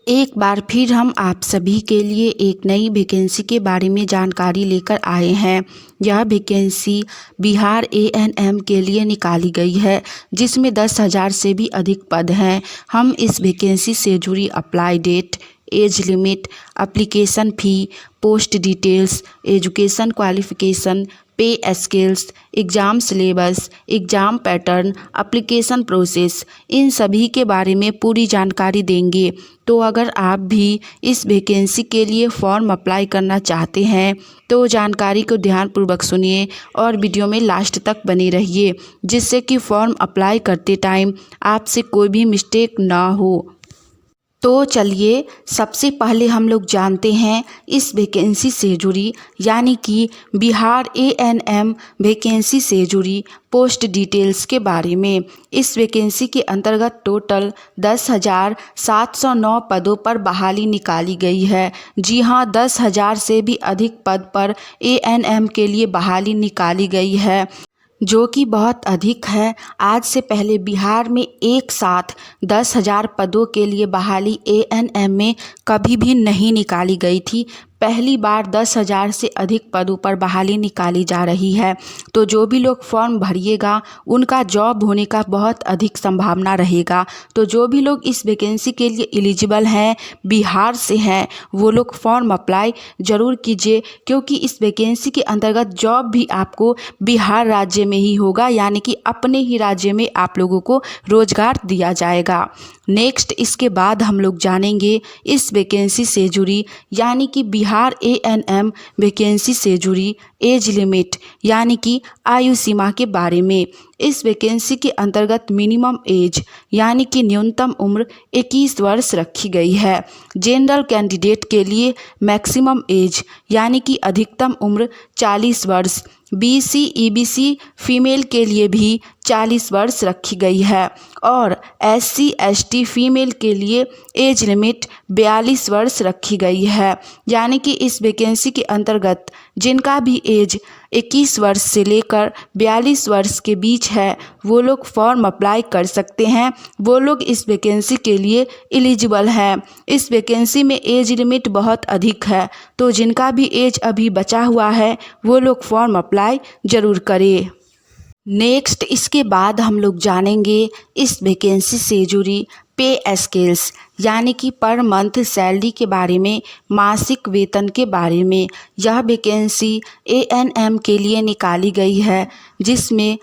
एक बार फिर हम आप सभी के लिए एक नई वैकेंसी के बारे में जानकारी लेकर आए हैं। यह वैकेंसी बिहार एएनएम के लिए निकाली गई है, जिसमें 10,000 से भी अधिक पद हैं। हम इस वैकेंसी से जुड़ी apply date, age limit, application fee, post details, education qualification, pay scales, exam syllabus, exam pattern, application process, इन सभी के बारे में पूरी जानकारी देंगे। तो अगर आप भी इस वैकेंसी के लिए फॉर्म अप्लाई करना चाहते हैं तो जानकारी को ध्यानपूर्वक सुनिए और वीडियो में लास्ट तक बने रहिए, जिससे कि फॉर्म अप्लाई करते टाइम आपसे कोई भी मिस्टेक ना हो। तो चलिए सबसे पहले हम लोग जानते हैं इस वैकेंसी से जुड़ी यानी कि बिहार एएनएम वैकेंसी से जुड़ी पोस्ट डिटेल्स के बारे में। इस वैकेंसी के अंतर्गत टोटल 10,709 पदों पर बहाली निकाली गई है। जी हाँ, 10,000 से भी अधिक पद पर एएनएम के लिए बहाली निकाली गई है, जो कि बहुत अधिक है। आज से पहले बिहार में एक साथ 10,000 पदों के लिए बहाली एएनएम में कभी भी नहीं निकाली गई थी। पहली बार 10,000 से अधिक पदों पर बहाली निकाली जा रही है। तो जो भी लोग फॉर्म भरिएगा उनका जॉब होने का बहुत अधिक संभावना रहेगा। तो जो भी लोग इस वैकेंसी के लिए एलिजिबल हैं, बिहार से हैं, वो लोग फॉर्म अप्लाई ज़रूर कीजिए, क्योंकि इस वैकेंसी के अंतर्गत जॉब भी आपको बिहार राज्य में ही होगा, यानी कि अपने ही राज्य में आप लोगों को रोजगार दिया जाएगा। नेक्स्ट इसके बाद हम लोग जानेंगे इस वैकेंसी से जुड़ी यानी कि बिहार एएनएम वैकेंसी से जुड़ी एज लिमिट यानी कि आयु सीमा के बारे में। इस वैकेंसी के अंतर्गत मिनिमम एज यानी कि न्यूनतम उम्र 21 वर्ष रखी गई है। जनरल कैंडिडेट के लिए मैक्सिमम एज यानी कि अधिकतम उम्र 40 वर्ष, बीसी ईबीसी फीमेल के लिए भी 40 वर्ष रखी गई है और एससी एसटी फीमेल के लिए एज लिमिट 42 वर्ष रखी गई है। यानी कि इस वैकेंसी के अंतर्गत जिनका भी एज 21 वर्ष से लेकर 42 वर्ष के बीच है वो लोग फॉर्म अप्लाई कर सकते हैं, वो लोग इस वैकेंसी के लिए एलिजिबल हैं। इस वैकेंसी में एज लिमिट बहुत अधिक है, तो जिनका भी एज अभी बचा हुआ है वो लोग फॉर्म अप्लाई ज़रूर करें। नेक्स्ट इसके बाद हम लोग जानेंगे इस वैकेंसी से जुड़ी पे स्केल्स यानी कि पर मंथ सैलरी के बारे में, मासिक वेतन के बारे में। यह वैकेंसी एएनएम के लिए निकाली गई है, जिसमें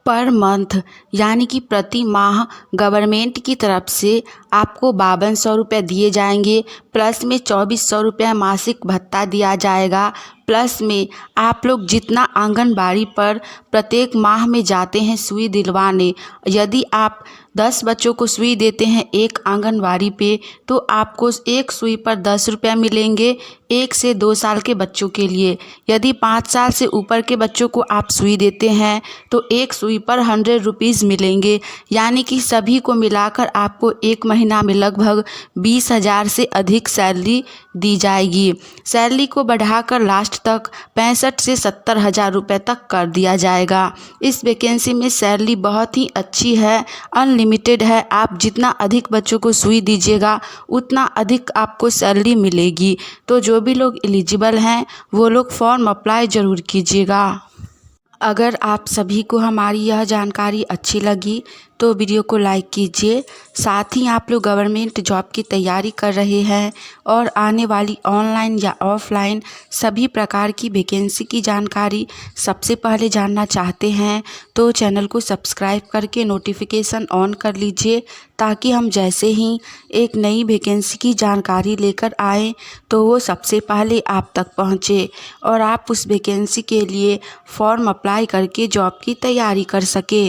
पर मंथ यानी कि प्रति माह गवर्नमेंट की तरफ से आपको 5200 रुपये दिए जाएंगे, प्लस में 2400 रुपये मासिक भत्ता दिया जाएगा। प्लस में आप लोग जितना आंगनबाड़ी पर प्रत्येक माह में जाते हैं सुई दिलवाने, यदि आप 10 बच्चों को सुई देते हैं एक आंगनबाड़ी पे, तो आपको एक सुई पर 10 रुपये मिलेंगे 1 से 2 साल के बच्चों के लिए। यदि 5 साल से ऊपर के बच्चों को आप सुई देते हैं तो एक सुई पर 100 रुपीज़ मिलेंगे। यानी कि सभी को मिलाकर आपको एक महीना में लगभग 20,000 से अधिक सैलरी दी जाएगी। सैलरी को बढ़ाकर लास्ट तक 65 से 70,000 रुपये तक कर दिया जाएगा। इस वैकेंसी में सैलरी बहुत ही अच्छी है, अनलिमिटेड है। आप जितना अधिक बच्चों को सुई दीजिएगा उतना अधिक आपको सैलरी मिलेगी। तो जो भी लोग एलिजिबल हैं वो लोग फॉर्म अप्लाई ज़रूर कीजिएगा। अगर आप सभी को हमारी यह जानकारी अच्छी लगी तो वीडियो को लाइक कीजिए। साथ ही आप लोग गवर्नमेंट जॉब की तैयारी कर रहे हैं और आने वाली ऑनलाइन या ऑफलाइन सभी प्रकार की वैकेंसी की जानकारी सबसे पहले जानना चाहते हैं तो चैनल को सब्सक्राइब करके नोटिफिकेशन ऑन कर लीजिए, ताकि हम जैसे ही एक नई वैकेंसी की जानकारी लेकर आएँ तो वो सबसे पहले आप तक पहुँचे और आप उस वैकेंसी के लिए फॉर्म अप्लाई करके जॉब की तैयारी कर सके।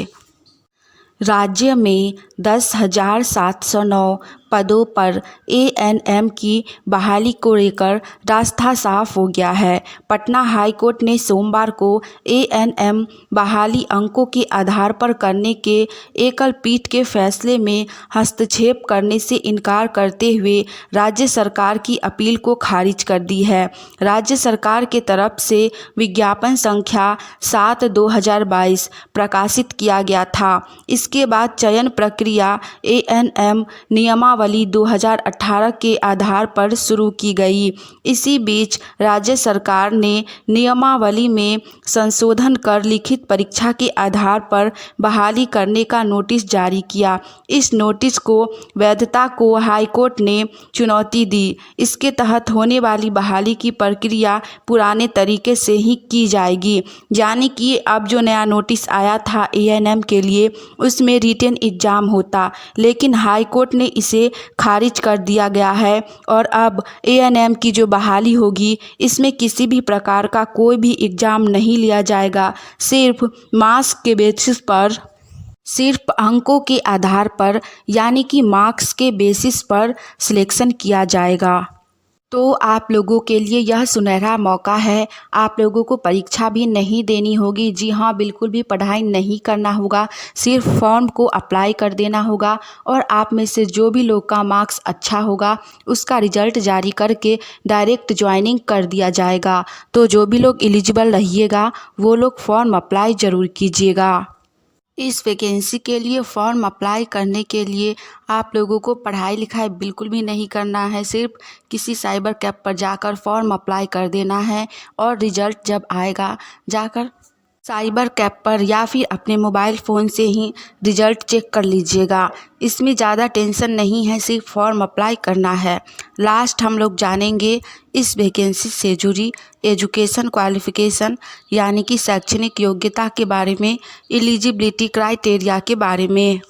राज्य में 10,709 पदों पर एएनएम की बहाली को लेकर रास्ता साफ हो गया है। पटना हाई कोर्ट ने सोमवार को एएनएम बहाली अंकों के आधार पर करने के एकल पीठ के फैसले में हस्तक्षेप करने से इनकार करते हुए राज्य सरकार की अपील को खारिज कर दी है। राज्य सरकार के तरफ से विज्ञापन संख्या 7/2022 प्रकाशित किया गया था। इसके बाद चयन प्रक्रिया एएनएम नियमावली नियमावली 2018 के आधार पर शुरू की गई। इसी बीच राज्य सरकार ने नियमावली में संशोधन कर लिखित परीक्षा के आधार पर बहाली करने का नोटिस जारी किया। इस नोटिस को वैधता को हाईकोर्ट ने चुनौती दी। इसके तहत होने वाली बहाली की प्रक्रिया पुराने तरीके से ही की जाएगी, यानी कि अब जो नया नोटिस आया था एएनएम के लिए उसमें रिटन एग्जाम होता, लेकिन हाई कोर्ट ने इसे खारिज कर दिया गया है और अब एएनएम की जो बहाली होगी इसमें किसी भी प्रकार का कोई भी एग्ज़ाम नहीं लिया जाएगा। सिर्फ मार्क्स के बेसिस पर, सिर्फ अंकों के आधार पर, यानी कि मार्क्स के बेसिस पर सिलेक्शन किया जाएगा। तो आप लोगों के लिए यह सुनहरा मौका है। आप लोगों को परीक्षा भी नहीं देनी होगी। जी हाँ, बिल्कुल भी पढ़ाई नहीं करना होगा, सिर्फ फॉर्म को अप्लाई कर देना होगा और आप में से जो भी लोग का मार्क्स अच्छा होगा उसका रिजल्ट जारी करके डायरेक्ट ज्वाइनिंग कर दिया जाएगा। तो जो भी लोग एलिजिबल रहिएगा वो लोग फॉर्म अप्लाई ज़रूर कीजिएगा। इस वैकेंसी के लिए फॉर्म अप्लाई करने के लिए आप लोगों को पढ़ाई लिखाई बिल्कुल भी नहीं करना है। सिर्फ किसी साइबर कैफ़े पर जाकर फॉर्म अप्लाई कर देना है और रिज़ल्ट जब आएगा जाकर साइबर कैफ़े पर या फिर अपने मोबाइल फ़ोन से ही रिज़ल्ट चेक कर लीजिएगा। इसमें ज़्यादा टेंशन नहीं है, सिर्फ फॉर्म अप्लाई करना है। लास्ट हम लोग जानेंगे इस वैकेंसी से जुड़ी एजुकेशन क्वालिफ़िकेशन यानी कि शैक्षणिक योग्यता के बारे में, एलिजिबिलिटी क्राइटेरिया के बारे में।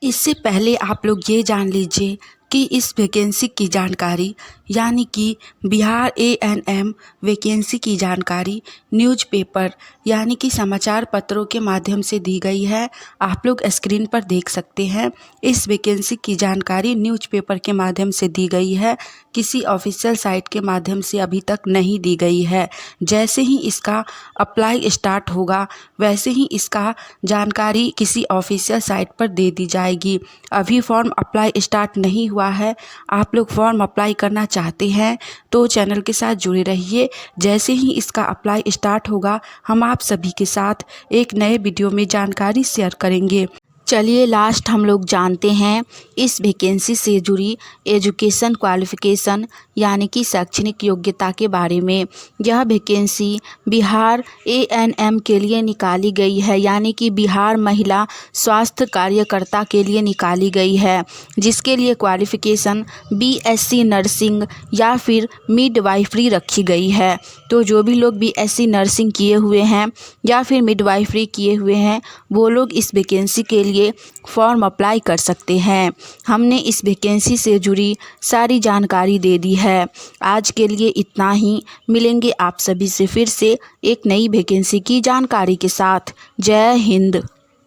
इससे पहले आप लोग ये जान लीजिए कि इस वैकेंसी की जानकारी यानी कि बिहार एएनएम वैकेंसी की जानकारी न्यूज़पेपर यानी कि समाचार पत्रों के माध्यम से दी गई है। आप लोग स्क्रीन पर देख सकते हैं। इस वैकेंसी की जानकारी न्यूज़पेपर के माध्यम से दी गई है, किसी ऑफिशियल साइट के माध्यम से अभी तक नहीं दी गई है। जैसे ही इसका अप्लाई स्टार्ट होगा वैसे ही इसका जानकारी किसी ऑफिशियल साइट पर दे दी जाएगी। अभी फॉर्म अप्लाई स्टार्ट नहीं हुआ है। आप लोग फॉर्म अप्लाई करना चाहते हैं तो चैनल के साथ जुड़े रहिए। जैसे ही इसका अप्लाई स्टार्ट होगा हम आप सभी के साथ एक नए वीडियो में जानकारी शेयर करेंगे। चलिए लास्ट हम लोग जानते हैं इस वैकेंसी से जुड़ी एजुकेशन क्वालिफ़िकेशन यानी कि शैक्षणिक योग्यता के बारे में। यह वैकेंसी बिहार एएनएम के लिए निकाली गई है, यानी कि बिहार महिला स्वास्थ्य कार्यकर्ता के लिए निकाली गई है, जिसके लिए क्वालिफ़िकेशन बीएससी नर्सिंग या फिर मिडवाइफरी रखी गई है। तो जो भी लोग बीएससी नर्सिंग किए हुए हैं या फिर मिडवाइफरी किए हुए हैं वो लोग इस वैकेंसी के लिए फॉर्म अप्लाई कर सकते हैं। हमने इस वैकेंसी से जुड़ी सारी जानकारी दे दी है। आज के लिए इतना ही। मिलेंगे आप सभी से फिर से एक नई वैकेंसी की जानकारी के साथ। जय हिंद।